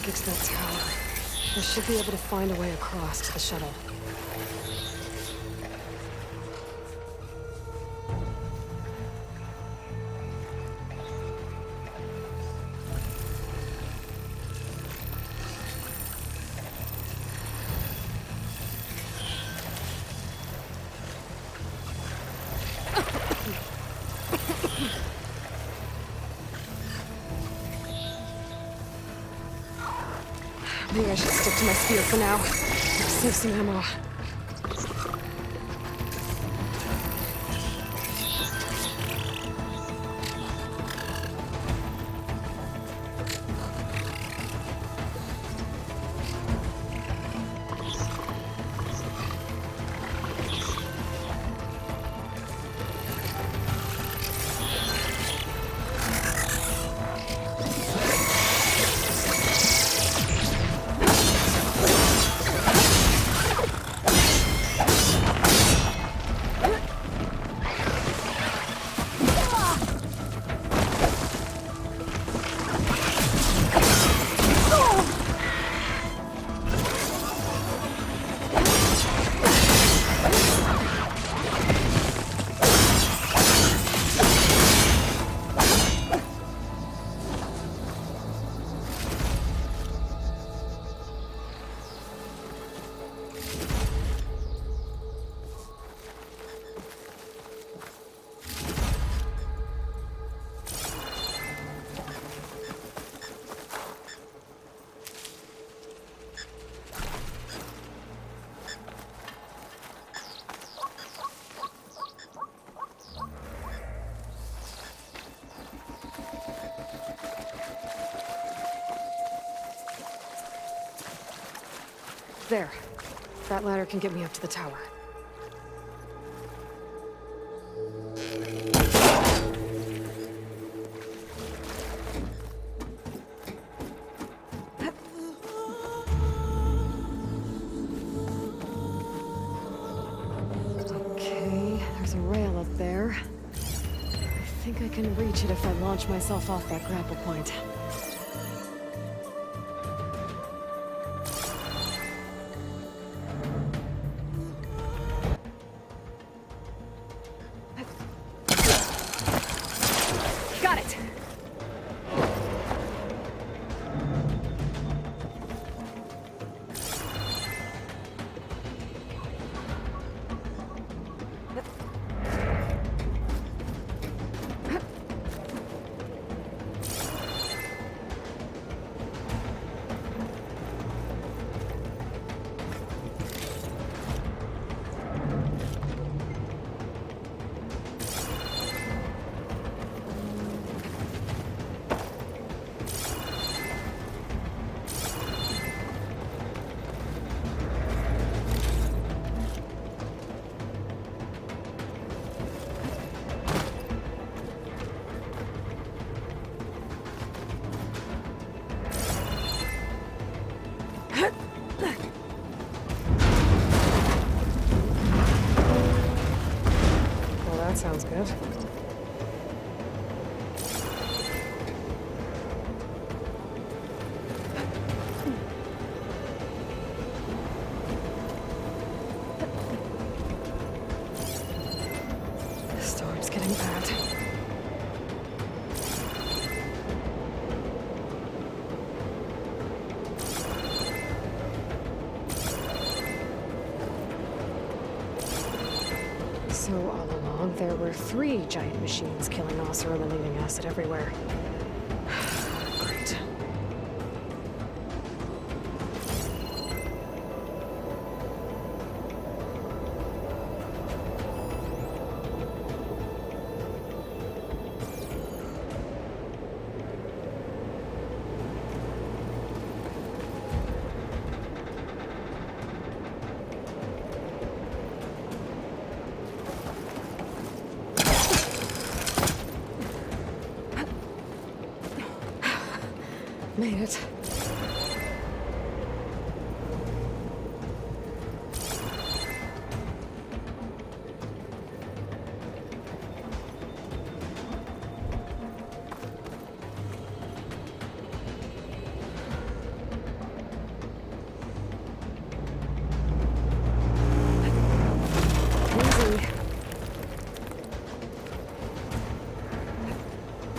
make it to that tower. I should be able to find a way across to the shuttle. Maybe I should stick to my spear for now. Save some ammo. There. That ladder can get me up to the tower. Okay, there's a rail up there. I think I can reach it if I launch myself off that grapple point. Got it! Well, that sounds good. The storm's getting bad. So all along, there were 3 giant machines killing Ossura and leaving acid everywhere. Great. Made it.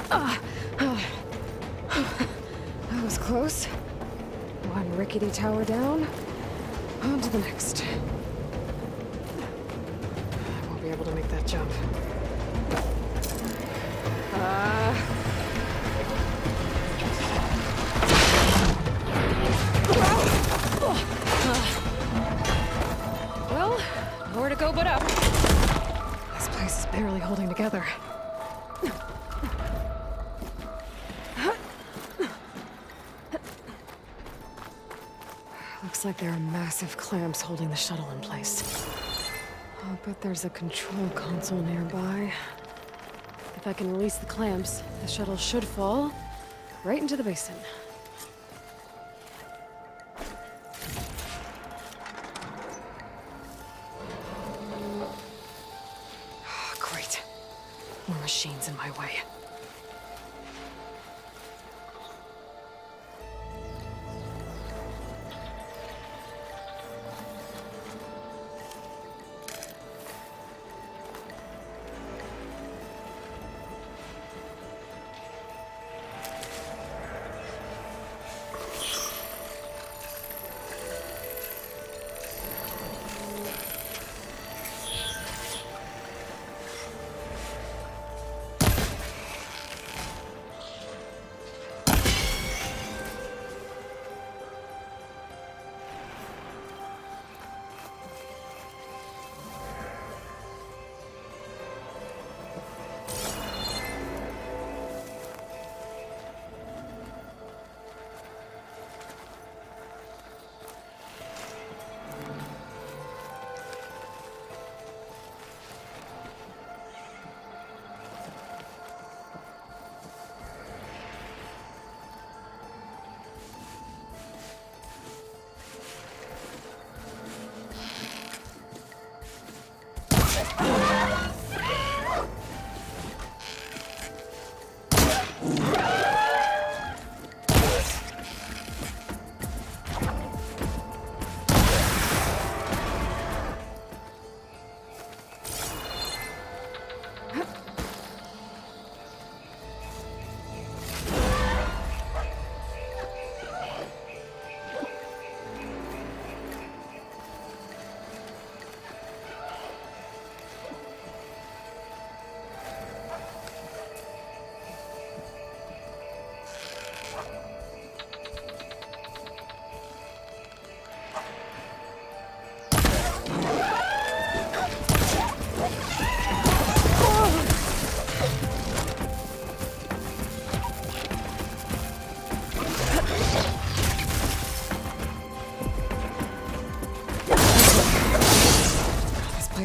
That was close. One rickety tower down. On to the next. I won't be able to make that jump. Well, nowhere to go but up. This place is barely holding together. Looks like there are massive clamps holding the shuttle in place. I'll bet there's a control console nearby. If I can release the clamps, the shuttle should fall right into the basin. Great. More machines in my way.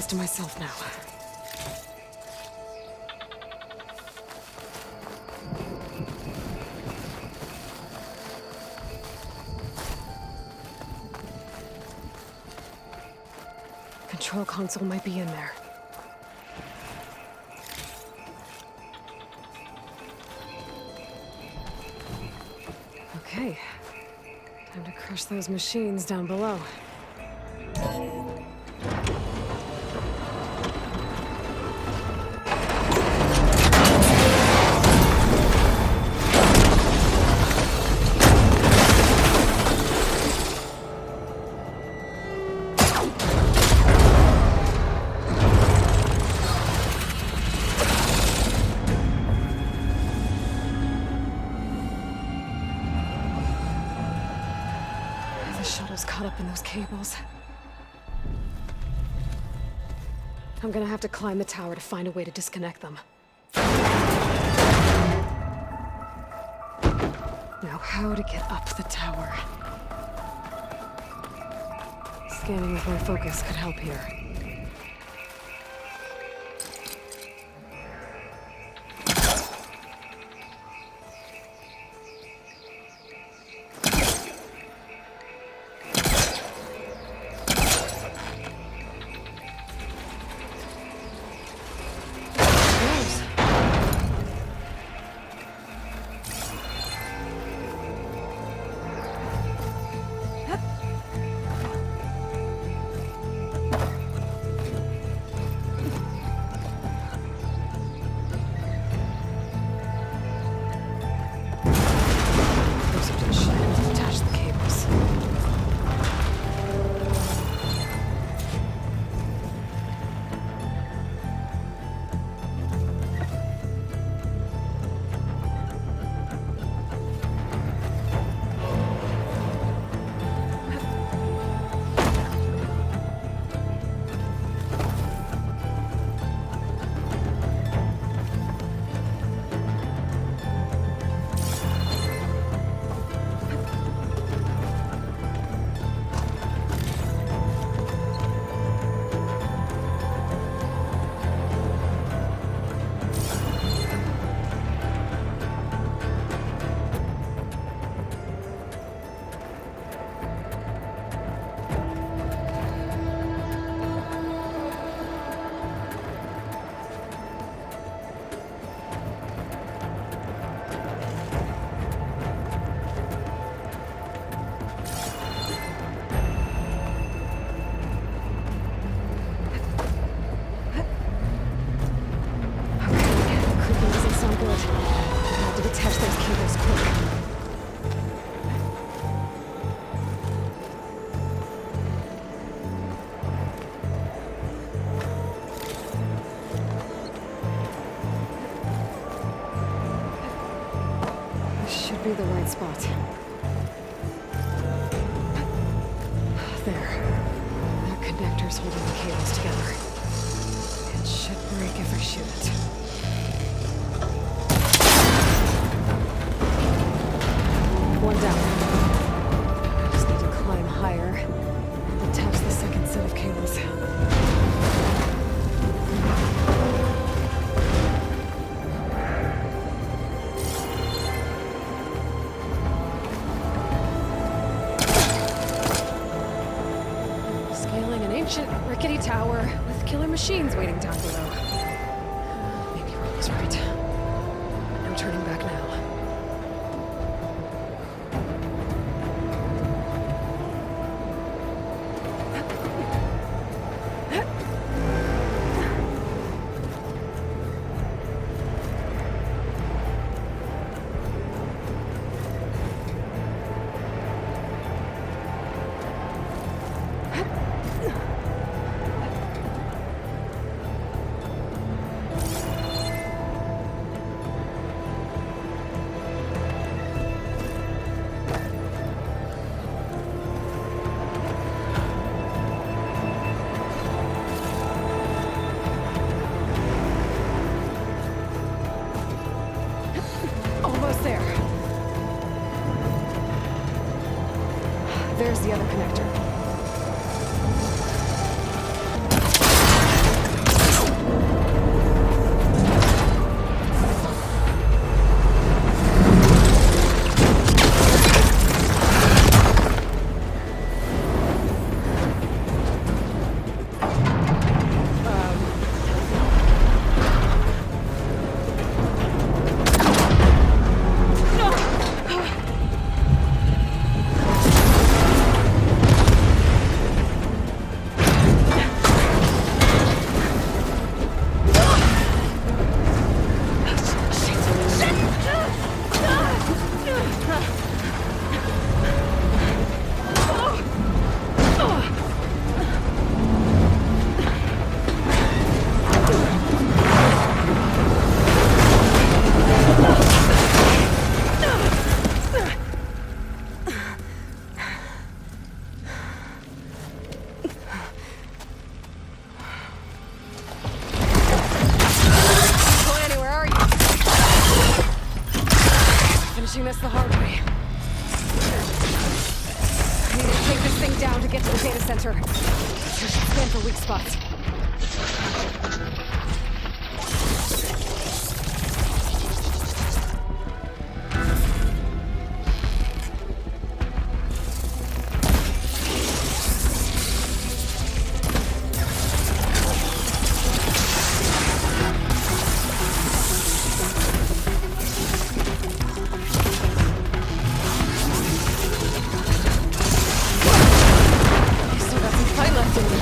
To myself now. Control console might be in there. Okay. Time to crush those machines down below. The shuttle's caught up in those cables. I'm gonna have to climb the tower to find a way to disconnect them. Now, how to get up the tower? Scanning with my focus could help here. I have to detach those cables quick. This should be the right spot. There. That connector's holding the cables together. It should break if I shoot it. One down. I just need to climb higher and detach the second set of cables. Scaling an ancient rickety tower with killer machines waiting down below. Maybe Rob was right. No turning back now. Almost there. There's the other connector. Finishing this the hard way. I need to take this thing down to get to the data center. I should scan for weak spots. Still got some fight left in me.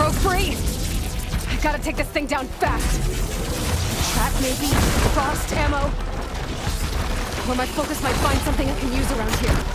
Ammo free! I gotta take this thing down fast. Trap maybe? Frost ammo? Or my focus might find something I can use around here.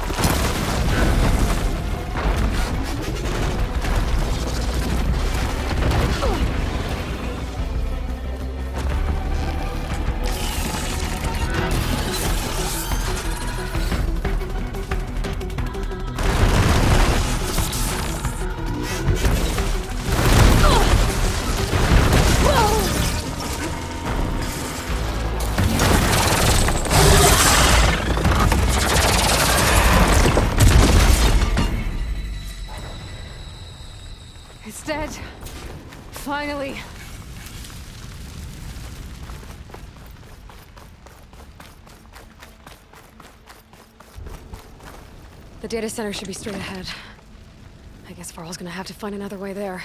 It's dead. Finally. The data center should be straight ahead. I guess Varl's gonna have to find another way there.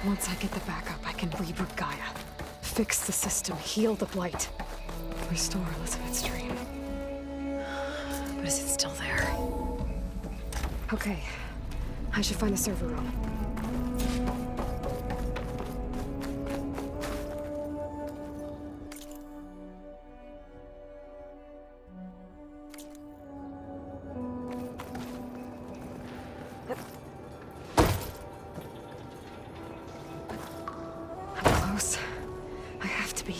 Once I get the backup, I can reboot Gaia. Fix the system, heal the Blight. Restore Elizabeth's dream. But is it still there? Okay. I should find the server room. Close. I have to be.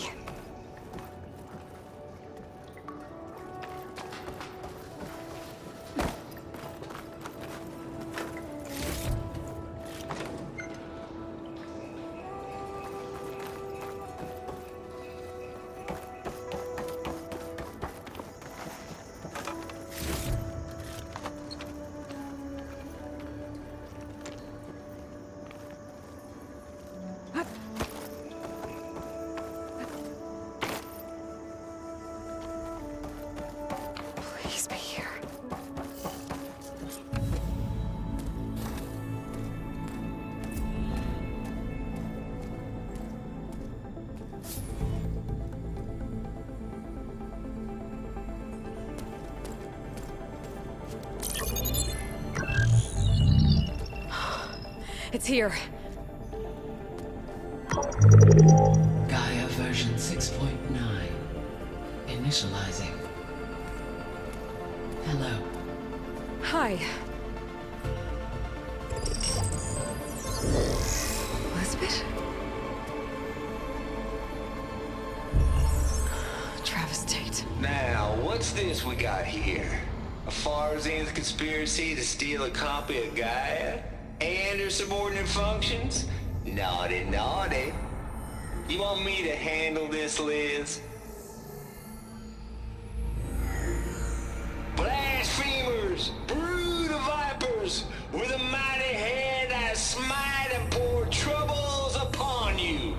Please be here. It's here. Gaia version 6.9. Initializing. Hello. Hi. Elizabeth? Travis Tate. Now, what's this we got here? A Farzan's conspiracy to steal a copy of Gaia? And her subordinate functions? Naughty, naughty. You want me to handle this, Liz? Blasphemers! Brood of vipers! With a mighty hand I smite and pour troubles upon you!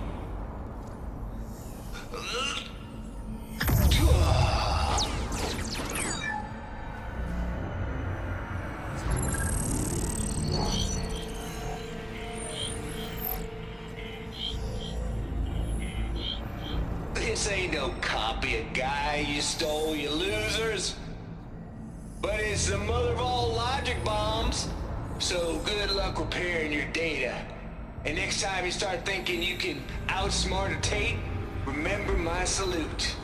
This ain't no copy of Gaia you stole, you losers. But it's the mother of all logic bombs. So good luck repairing your data. And next time you start thinking you can outsmart a Tate, remember my salute.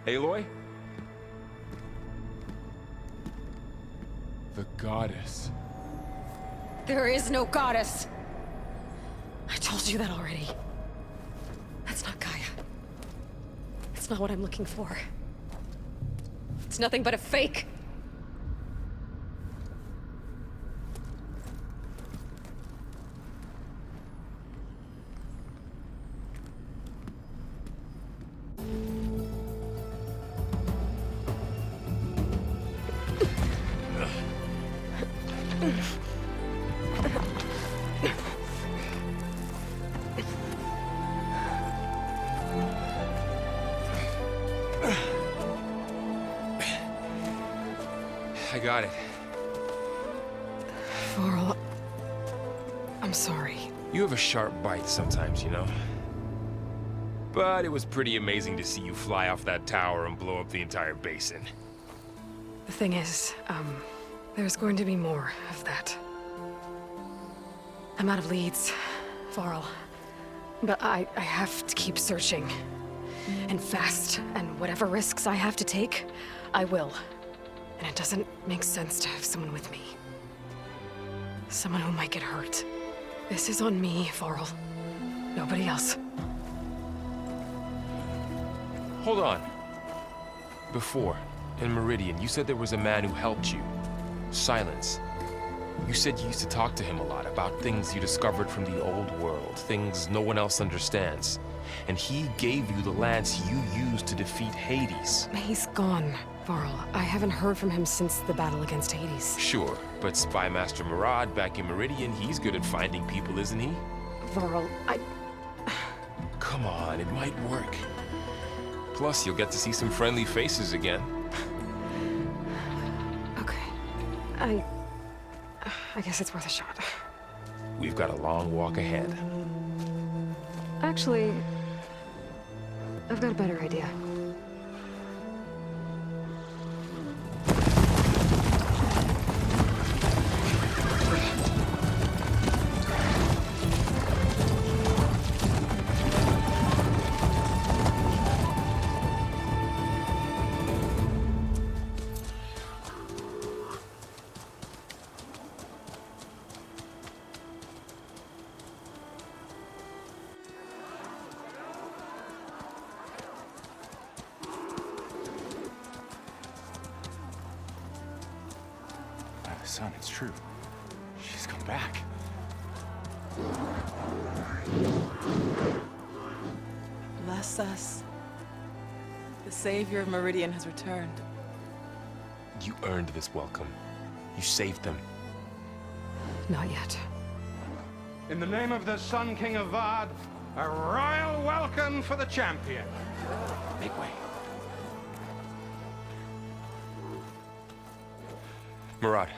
Aloy? The goddess. There is no goddess! I told you that already. That's not Gaia. It's not what I'm looking for. It's nothing but a fake. I got it. Varl, I'm sorry. You have a sharp bite sometimes, you know? But it was pretty amazing to see you fly off that tower and blow up the entire basin. The thing is, there's going to be more of that. I'm out of leads, Varl. But I have to keep searching. And fast, and whatever risks I have to take, I will. And it doesn't make sense to have someone with me. Someone who might get hurt. This is on me, Varl. Nobody else. Hold on. Before, in Meridian, you said there was a man who helped you. Silence. You said you used to talk to him a lot about things you discovered from the old world, things no one else understands. And he gave you the lance you used to defeat Hades. He's gone, Varl. I haven't heard from him since the battle against Hades. Sure, but Spy Master Murad back in Meridian, he's good at finding people, isn't he? Varl, Come on, it might work. Plus, you'll get to see some friendly faces again. Okay. I guess it's worth a shot. We've got a long walk ahead. Actually, I've got a better idea. Son, it's true. She's come back. Bless us. The savior of Meridian has returned. You earned this welcome. You saved them. Not yet. In the name of the Sun King of Vard, a royal welcome for the champion. Make way. Murad,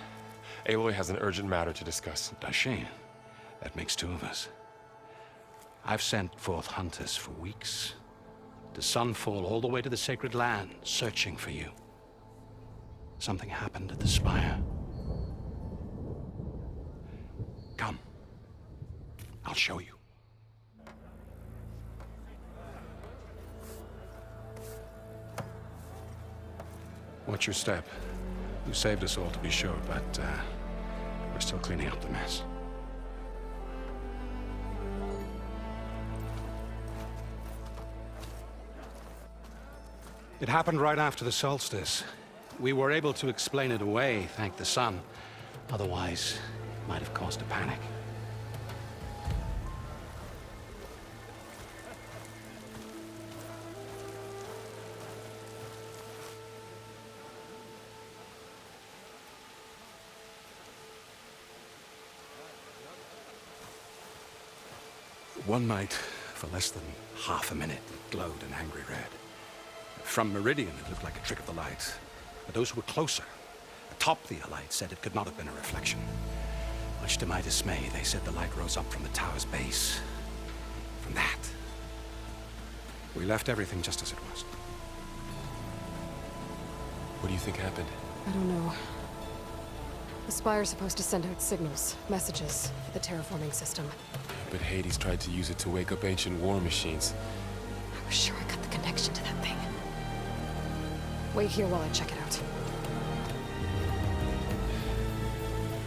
Aloy has an urgent matter to discuss. Does she? That makes two of us. I've sent forth hunters for weeks. To Sunfall, all the way to the Sacred Land, searching for you. Something happened at the Spire. Come. I'll show you. Watch your step. You saved us all, to be sure, but we're still cleaning up the mess. It happened right after the solstice. We were able to explain it away, thank the sun. Otherwise, it might have caused a panic. One night, for less than half a minute, it glowed an angry red. From Meridian, it looked like a trick of the light. But those who were closer, atop the light, said it could not have been a reflection. Much to my dismay, they said the light rose up from the tower's base. From that. We left everything just as it was. What do you think happened? I don't know. The Spire's supposed to send out signals, messages, for the terraforming system. But Hades tried to use it to wake up ancient war machines. I was sure I got the connection to that thing. Wait here while I check it out.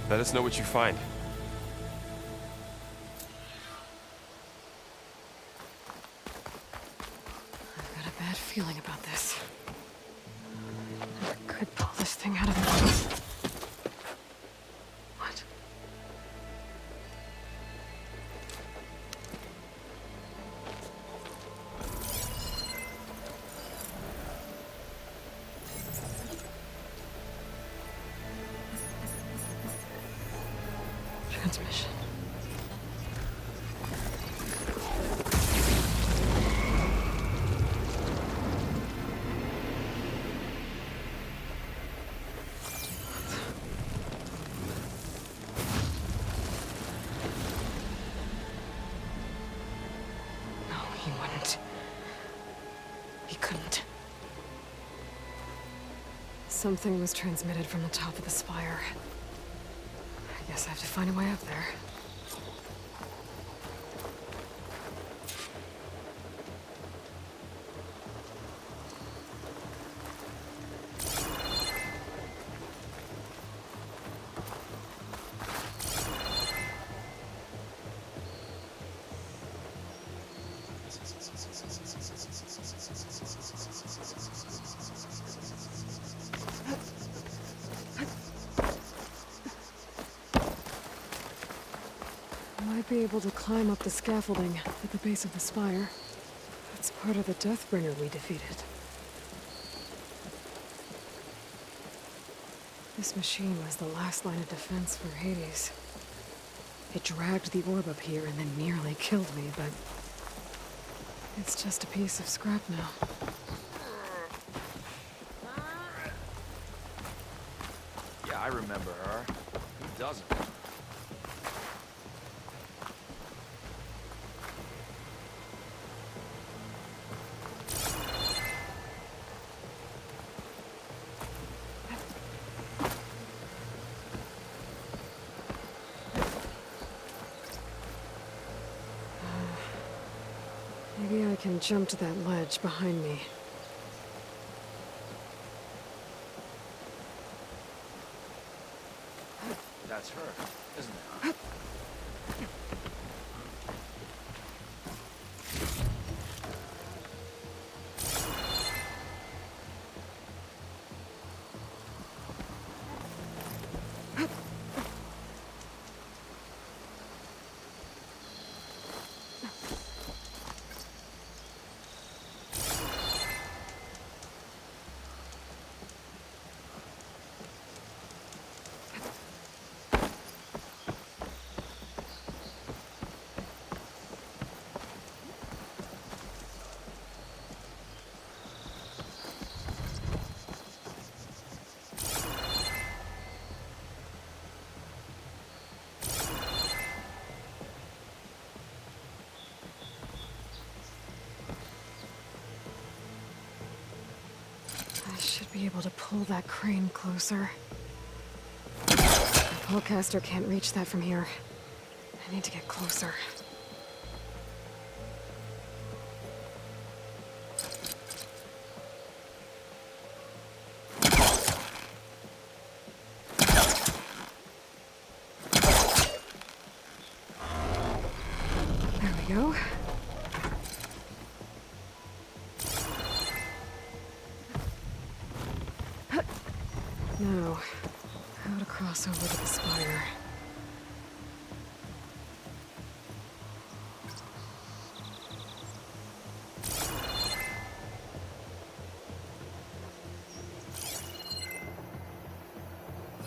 Let us know what you find. I've got a bad feeling about this. I could pull this thing out of me. What? Transmission. No, he wouldn't. He couldn't. Something was transmitted from the top of the spire. I guess I have to find a way up there. Might be able to climb up the scaffolding at the base of the spire. That's part of the Deathbringer we defeated. This machine was the last line of defense for Hades. It dragged the orb up here and then nearly killed me, but it's just a piece of scrap now. Yeah, I remember her. Who doesn't? Maybe I can jump to that ledge behind me. That's her, isn't it? I should be able to pull that crane closer. The pullcaster can't reach that from here. I need to get closer. There we go. Now, how to cross over to the spire.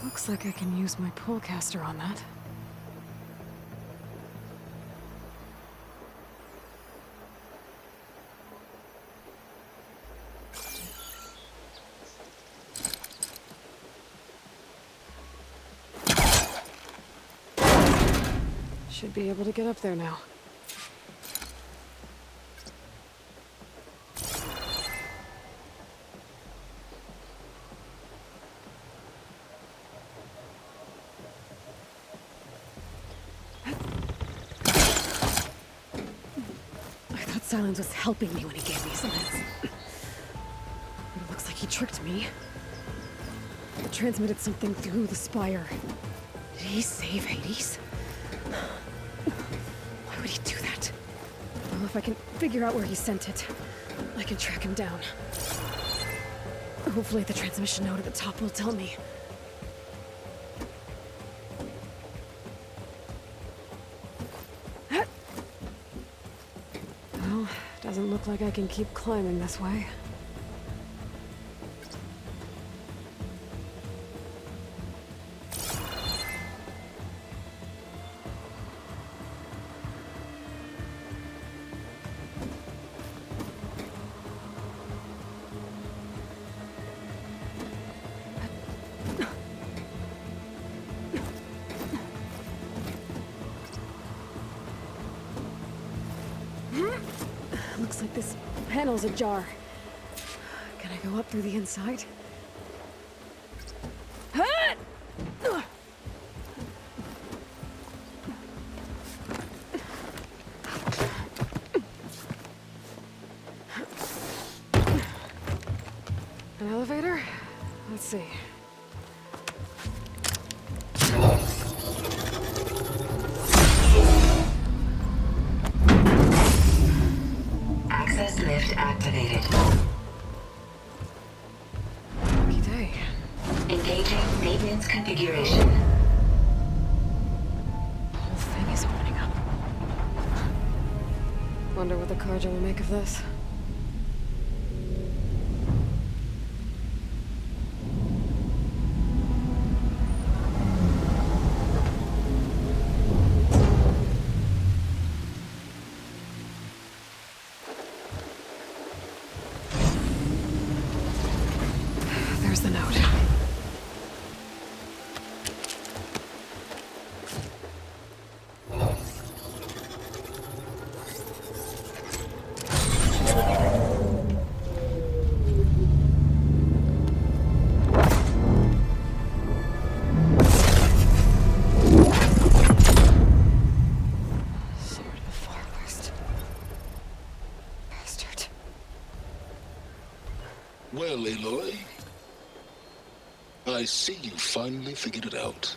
Looks like I can use my pullcaster on that. Should be able to get up there now. I thought Silence was helping me when he gave me some hints. But it looks like he he tricked me. It transmitted something through the spire. Did he save Hades? Why would he do that? Well, if I can figure out where he sent it, I can track him down. Hopefully the transmission node at the top will tell me. Well, doesn't look like I can keep climbing this way. Looks like this panel's ajar. Can I go up through the inside? An elevator? Let's see. Access lift activated. Lucky day. Engaging maintenance configuration. The whole thing is opening up. Wonder what the Carja will make of this. There's the note. Sword of the Far West. Bastard. Well, Aloy, I see you finally figured it out.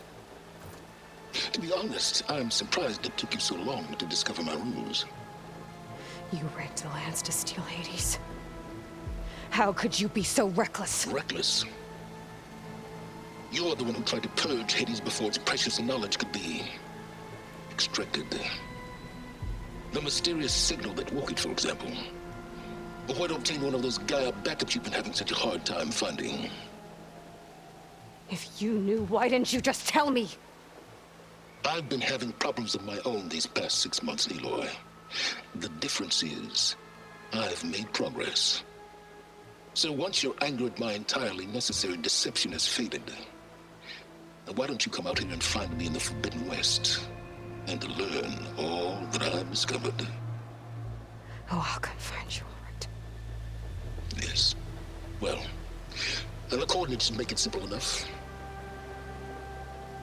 To be honest, I'm surprised it took you so long to discover my rules. You rigged the lands to steal Hades. How could you be so reckless? Reckless? You're the one who tried to purge Hades before its precious knowledge could be extracted. The mysterious signal that woke it, for example. Or why to obtain one of those Gaia backups you've been having such a hard time finding. If you knew, why didn't you just tell me? I've been having problems of my own these past 6 months, Aloy. The difference is, I've made progress. So once your anger at my entirely necessary deception has faded, why don't you come out here and find me in the Forbidden West and learn all that I've discovered? Oh, I'll come find you, all right. Yes. Well, and the coordinates make it simple enough.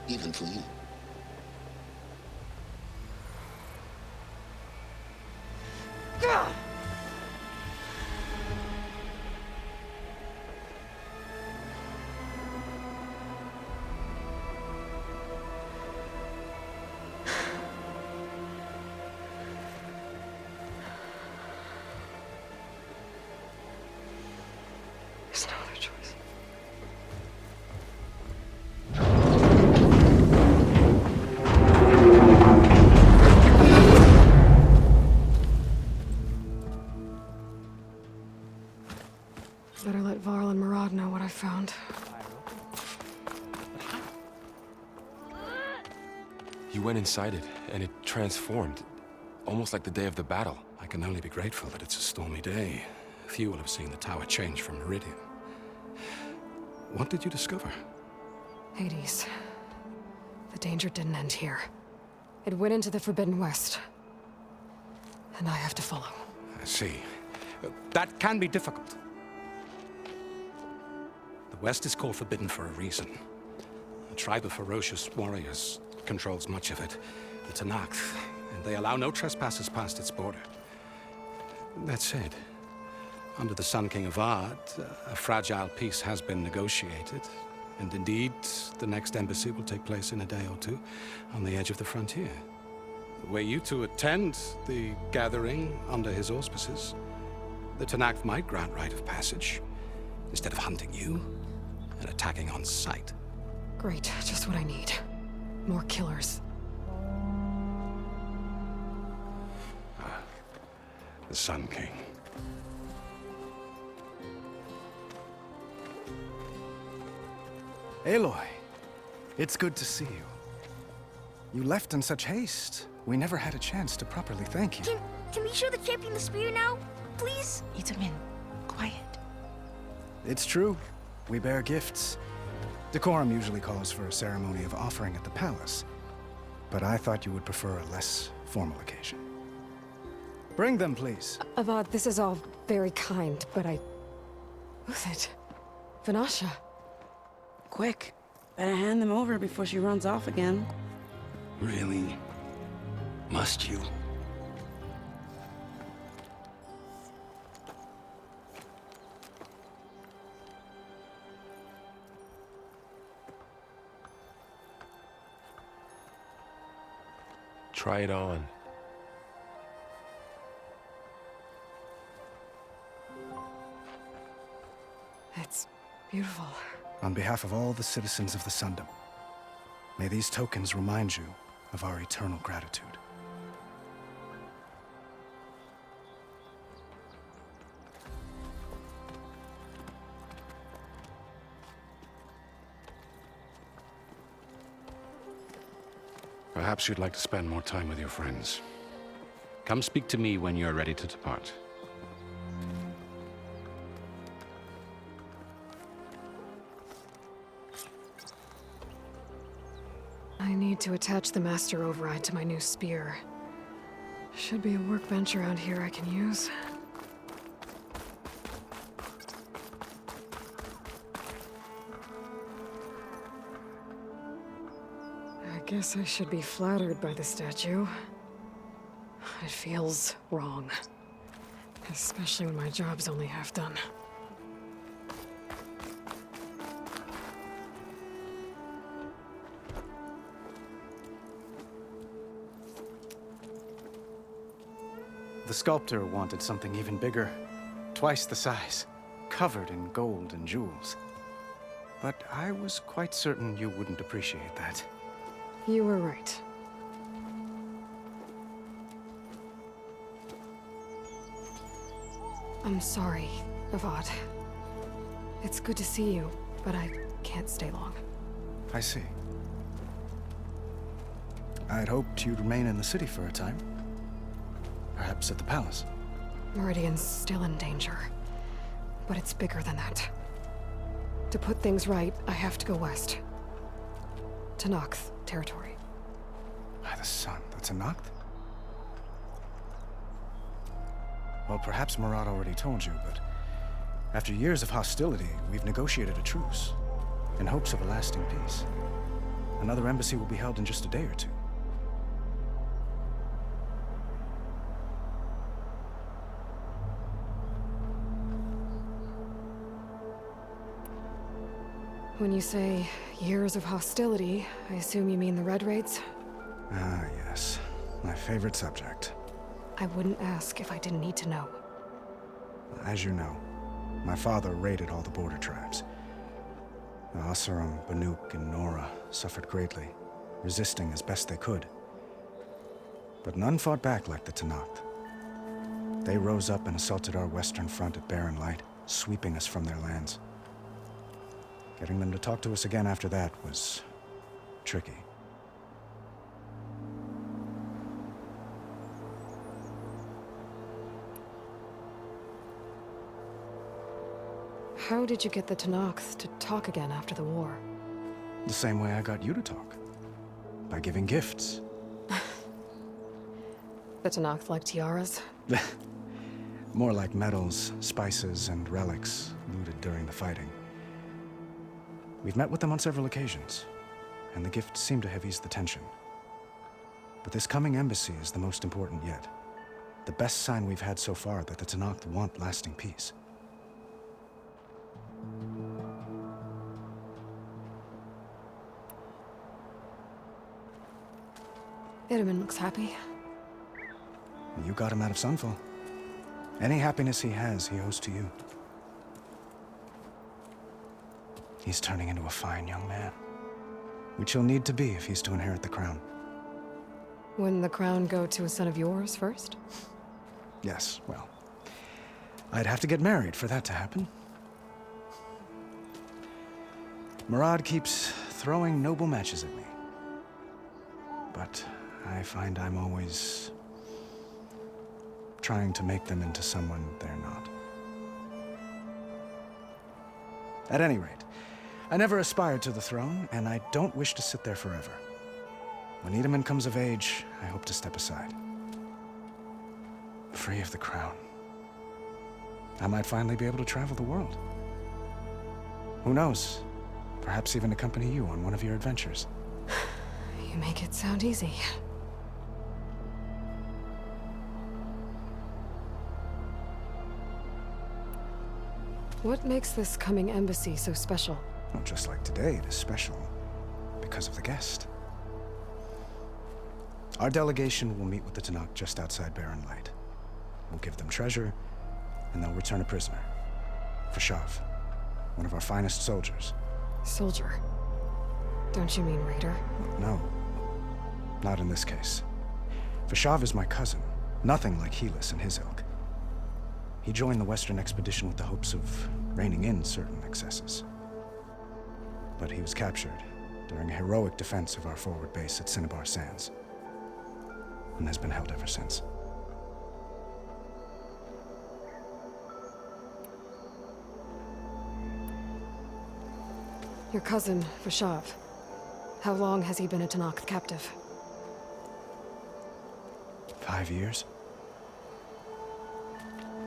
Even for you. There's no other choice. Better let Varl and Murad know what I found. You went inside it, and it transformed. Almost like the day of the battle. I can only be grateful that it's a stormy day. Few will have seen the tower change from Meridian. What did you discover? Hades. The danger didn't end here. It went into the Forbidden West. And I have to follow. I see. That can be difficult. The West is called Forbidden for a reason. A tribe of ferocious warriors controls much of it. The Tanakh, and they allow no trespassers past its border. That said, Under the Sun King of Ard, a fragile peace has been negotiated. And indeed, the next embassy will take place in a day or two on the edge of the frontier. Were you to attend the gathering under his auspices, the Tenakth might grant right of passage, instead of hunting you and attacking on sight. Great, just what I need. More killers. The Sun King. Aloy, it's good to see you. You left in such haste. We never had a chance to properly thank you. Can we show the champion the spear now, please? Itamin, quiet. It's true. We bear gifts. Decorum usually calls for a ceremony of offering at the palace, but I thought you would prefer a less formal occasion. Bring them, please. Avad, this is all very kind, but Who's it? Vanasha. Quick, better hand them over before she runs off again. Really? Must you? Try it on. It's beautiful. On behalf of all the citizens of the Sundom, may these tokens remind you of our eternal gratitude. Perhaps you'd like to spend more time with your friends. Come speak to me when you're ready to depart. I need to attach the master override to my new spear. Should be a workbench around here I can use. I guess I should be flattered by the statue. It feels wrong. Especially when my job's only half done. The sculptor wanted something even bigger, twice the size, covered in gold and jewels. But I was quite certain you wouldn't appreciate that. You were right. I'm sorry, Avad. It's good to see you, but I can't stay long. I see. I'd hoped you'd remain in the city for a time. Perhaps at the palace. Meridian's still in danger, but it's bigger than that. To put things right, I have to go west. To Tenakth territory. By the sun, that's Tenakth? Well, perhaps Murad already told you, but after years of hostility, we've negotiated a truce in hopes of a lasting peace. Another embassy will be held in just a day or two. When you say years of hostility, I assume you mean the Red Raids? Ah, yes. My favorite subject. I wouldn't ask if I didn't need to know. As you know, my father raided all the border tribes. The Oseram, Banuk, and Nora suffered greatly, resisting as best they could. But none fought back like the Tenakth. They rose up and assaulted our western front at Barren Light, sweeping us from their lands. Getting them to talk to us again after that was tricky. How did you get the Tenakth to talk again after the war? The same way I got you to talk. By giving gifts. The Tenakth like tiaras? More like medals, spices, and relics looted during the fighting. We've met with them on several occasions, and the gifts seem to have eased the tension. But this coming embassy is the most important yet. The best sign we've had so far that the Tenakth want lasting peace. Itaman looks happy. You got him out of Sunfall. Any happiness he has, he owes to you. He's turning into a fine young man, which he'll need to be if he's to inherit the crown. Wouldn't the crown go to a son of yours first? Yes, well, I'd have to get married for that to happen. Murad keeps throwing noble matches at me. But I find I'm always trying to make them into someone they're not. At any rate, I never aspired to the throne, and I don't wish to sit there forever. When Itaman comes of age, I hope to step aside. Free of the crown. I might finally be able to travel the world. Who knows? Perhaps even accompany you on one of your adventures. You make it sound easy. What makes this coming embassy so special? Well, just like today, it is special because of the guest. Our delegation will meet with the Tanakh just outside Barren Light. We'll give them treasure, and they'll return a prisoner. Fashav, one of our finest soldiers. Soldier? Don't you mean raider? No. Not in this case. Fashav is my cousin, nothing like Helis and his ilk. He joined the Western expedition with the hopes of reining in certain excesses. But he was captured during a heroic defense of our forward base at Cinnabar Sands, and has been held ever since. Your cousin, Fashav. How long has he been a Tanakh captive? 5 years.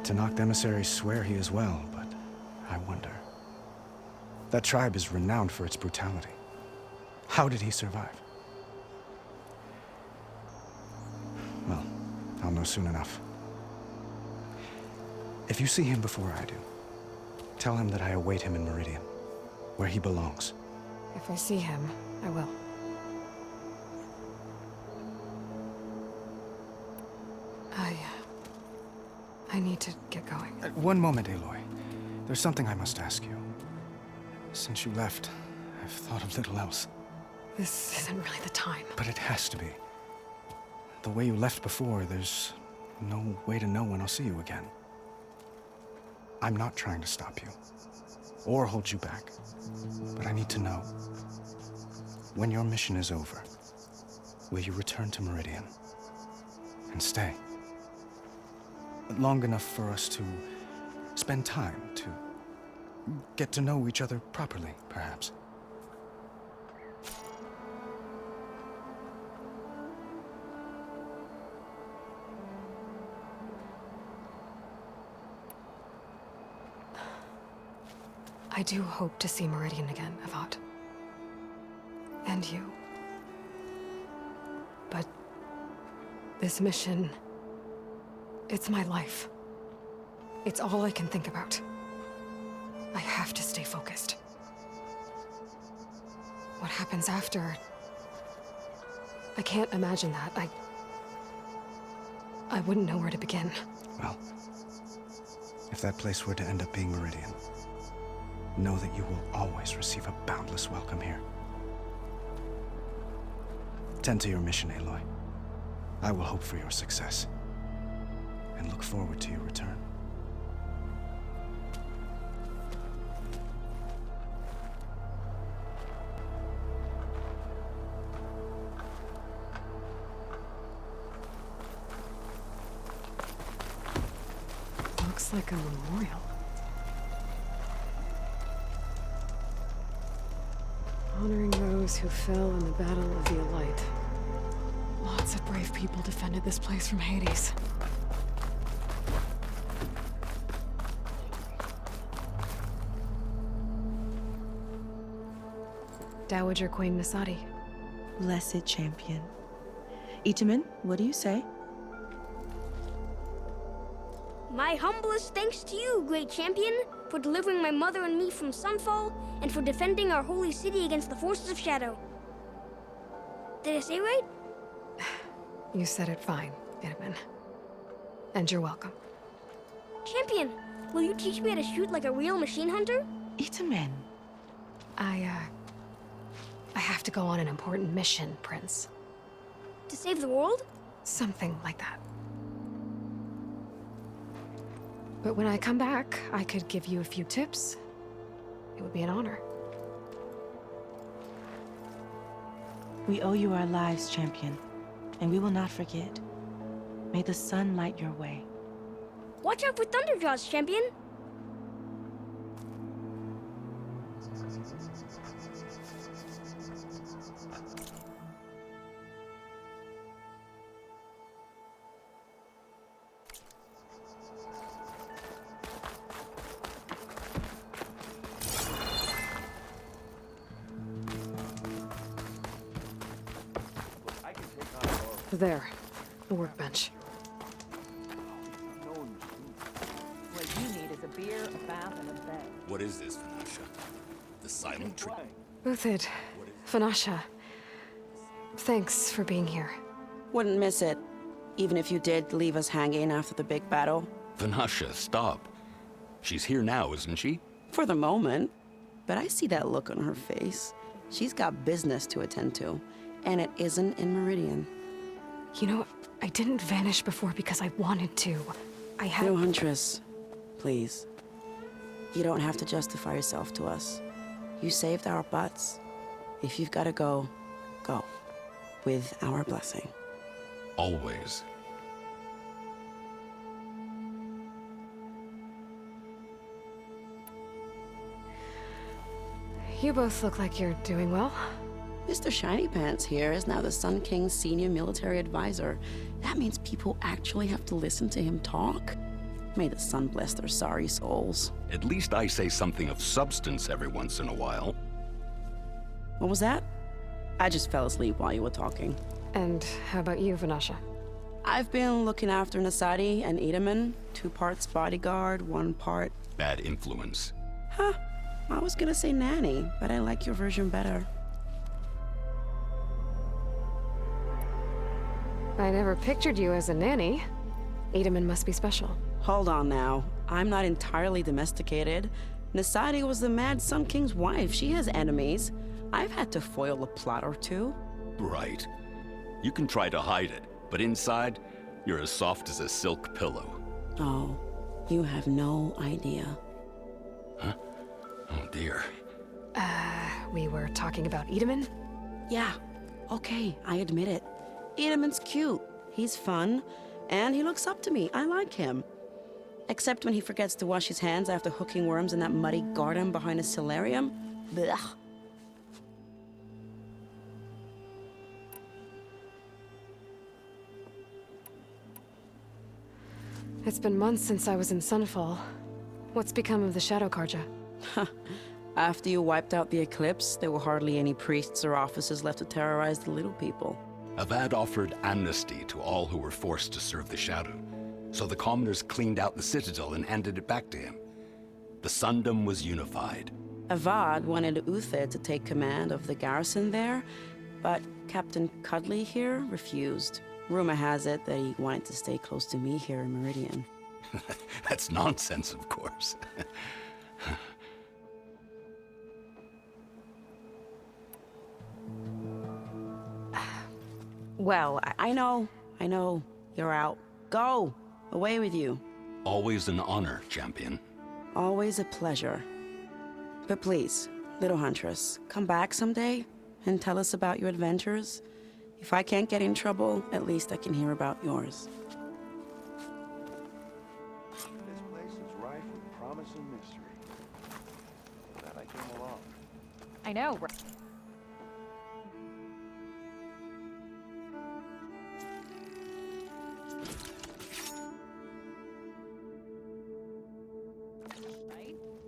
Tanakh emissaries swear he is well, but I wonder. That tribe is renowned for its brutality. How did he survive? Well, I'll know soon enough. If you see him before I do, tell him that I await him in Meridian, where he belongs. If I see him, I will. I need to get going. One moment, Aloy. There's something I must ask you. Since you left, I've thought of little else. This isn't really the time. But it has to be. The way you left before, there's no way to know when I'll see you again. I'm not trying to stop you, or hold you back. But I need to know. When your mission is over, will you return to Meridian? And stay? Long enough for us to spend time, to get to know each other properly, perhaps. I do hope to see Meridian again, Avad. And you. But this mission, it's my life. It's all I can think about. I have to stay focused. What happens after? I can't imagine that. I wouldn't know where to begin. Well, if that place were to end up being Meridian, know that you will always receive a boundless welcome here. Tend to your mission, Aloy. I will hope for your success, and look forward to your return. Looks like a memorial. Honoring those who fell in the Battle of the Elite. Lots of brave people defended this place from Hades. Dowager Queen Nasadi. Blessed champion. Itaman, what do you say? My humblest thanks to you, great champion, for delivering my mother and me from Sunfall, and for defending our holy city against the forces of Shadow. Did I say right? You said it fine, Itamen. And you're welcome. Champion, will you teach me how to shoot like a real machine hunter? Itamen. I have to go on an important mission, Prince. To save the world? Something like that. But when I come back, I could give you a few tips. It would be an honor. We owe you our lives, champion, and we will not forget. May the sun light your way. Watch out for Thunderjaws, champion! There, the workbench. What you need is a beer, a bath, and a bed. What is this, Vanasha? The silent tree? Buthid, Vanasha. Thanks for being here. Wouldn't miss it, even if you did leave us hanging after the big battle. Vanasha, stop. She's here now, isn't she? For the moment. But I see that look on her face. She's got business to attend to, and it isn't in Meridian. You know, I didn't vanish before because I wanted to. I had... No, Huntress. Please. You don't have to justify yourself to us. You saved our butts. If you've got to go, go. With our blessing. Always. You both look like you're doing well. Mr. Shiny Pants here is now the Sun King's senior military advisor. That means people actually have to listen to him talk. May the sun bless their sorry souls. At least I say something of substance every once in a while. What was that? I just fell asleep while you were talking. And how about you, Vanasha? I've been looking after Nasadi and Itamen. 2 parts bodyguard, 1 part... Bad influence. Huh. I was gonna say nanny, but I like your version better. I never pictured you as a nanny. Itamen must be special. Hold on now. I'm not entirely domesticated. Nasadi was the Mad Sun King's wife. She has enemies. I've had to foil a plot or 2. Right. You can try to hide it, but inside, you're as soft as a silk pillow. Oh, you have no idea. Huh? Oh dear. We were talking about Itamen? Yeah, okay, I admit it. Itamen's cute. He's fun, and he looks up to me. I like him. Except when he forgets to wash his hands after hooking worms in that muddy garden behind a solarium. Blech. It's been months since I was in Sunfall. What's become of the Shadow Karja? After you wiped out the eclipse, there were hardly any priests or officers left to terrorize the little people. Avad offered amnesty to all who were forced to serve the Shadow, so the commoners cleaned out the citadel and handed it back to him. The Sundom was unified. Avad wanted Uthid to take command of the garrison there, but Captain Cudley here refused. Rumor has it that he wanted to stay close to me here in Meridian. That's nonsense, of course. Well, I know. You're out. Go! Away with you. Always an honor, champion. Always a pleasure. But please, little Huntress, come back someday and tell us about your adventures. If I can't get in trouble, at least I can hear about yours. This place is rife with promise and mystery. Glad I came along. I know, right?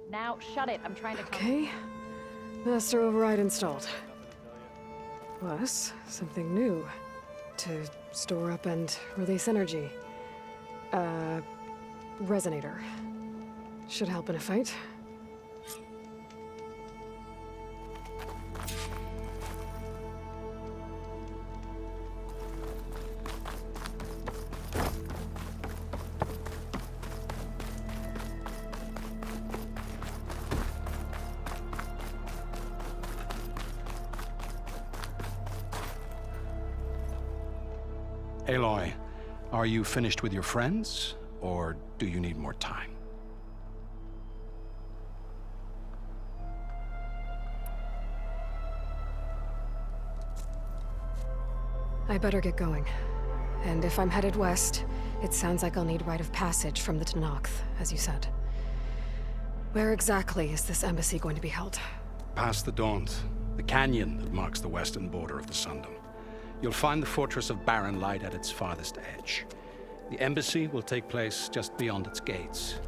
Now, shut it. I'm trying to... Okay. Master override installed. Plus, something new. To store up and release energy. Resonator. Should help in a fight. Aloy, are you finished with your friends, or do you need more time? I better get going. And if I'm headed west, it sounds like I'll need rite of passage from the Tenakth, as you said. Where exactly is this embassy going to be held? Past the Daunt, the canyon that marks the western border of the Sundom. You'll find the fortress of Barren Light at its farthest edge. The embassy will take place just beyond its gates.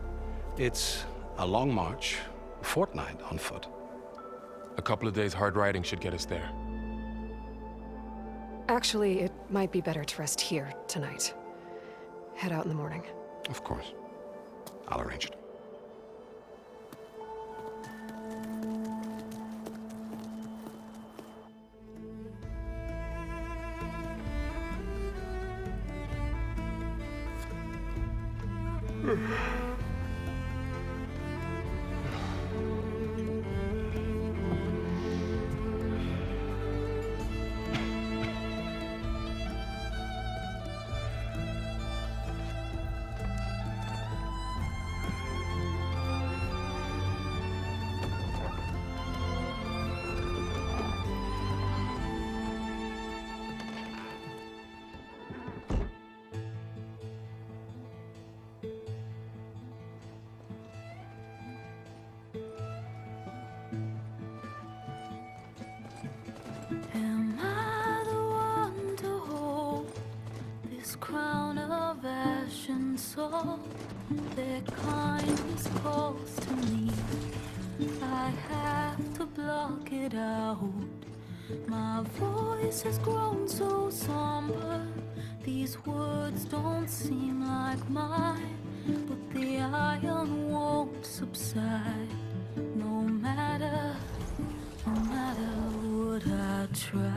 It's a long march, a fortnight on foot. A couple of days hard riding should get us there. Actually, it might be better to rest here tonight. Head out in the morning. Of course. I'll arrange it. Am I the one to hold this crown of ash and salt? Their kindness calls to me. I have to block it out. My voice has grown so somber. These words don't seem like mine, but the iron won't subside. No matter what I try.